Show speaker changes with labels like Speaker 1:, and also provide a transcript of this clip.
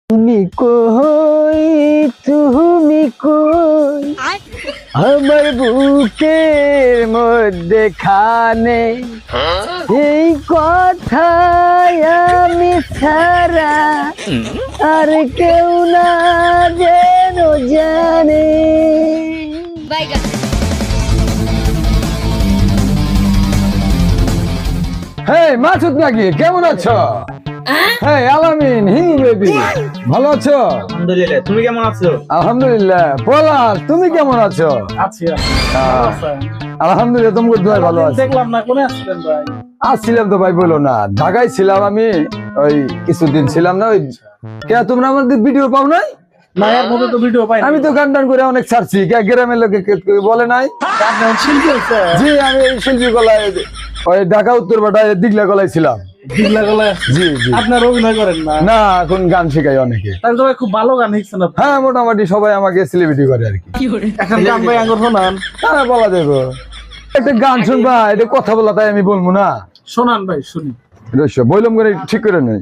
Speaker 1: তুমি কই, তুমি কই, আমার বুকের মধ্যে খানে এই কথায় আমি ছাড়া আর কেউ না যেন জানে। হ্যাঁ মাসুদ নাকি, কেমন আছো? হ্যাঁ আলামিন, হিন্দু বেবি, ভালো আছো?
Speaker 2: আলহামদুলিল্লাহ, তুমি কেমন আছো?
Speaker 1: আলহামদুলিল্লাহ। পলাশ, তুমি কেমন আছো?
Speaker 3: আছি
Speaker 1: আলহামদুলিল্লাহ, তোমাকে দোয়া ভালো আছে।
Speaker 3: দেখলাম না, কোনে আসছিলেন ভাই?
Speaker 1: আসছিলাম তো ভাই, বলো না, ঢাকায় ছিলাম আমি, ওই কিছুদিন ছিলাম না। ওই কে তোমরা আমাদের ভিডিও পাও নাই?
Speaker 3: না, এর মধ্যে তো ভিডিও পাই
Speaker 1: আমি তো গান টান করে অনেক ছাড়ছি, কে গ্রামের লোকে বলে নাই?
Speaker 3: শিল্পী হয়েছে
Speaker 1: জি, আমি এই শিল্পী গলায় ওই ঢাকা উত্তর পাড়ায় দিগলা গলায় ছিলাম।
Speaker 3: দিগলা গলায়।
Speaker 1: জি জি।
Speaker 3: আপনার অভিনয় করেন না?
Speaker 1: না, এখন গান শেখাই অনেকে।
Speaker 3: তাহলে তো ভাই খুব ভালো গান শিখছেন আপনি।
Speaker 1: হ্যাঁ, মোটামুটি সবাই আমাকে সেলিব্রিটি করে আর কি।
Speaker 3: এখন গান ভাই আঙ্গুর শোনান।
Speaker 1: হ্যাঁ, বলা যাবে। একটা গান শুনবা, এটা কথা বলা, তাই আমি বলবো না।
Speaker 3: শোনান ভাই, শুনি।
Speaker 1: রস্য বললাম করে ঠিক করে নেই।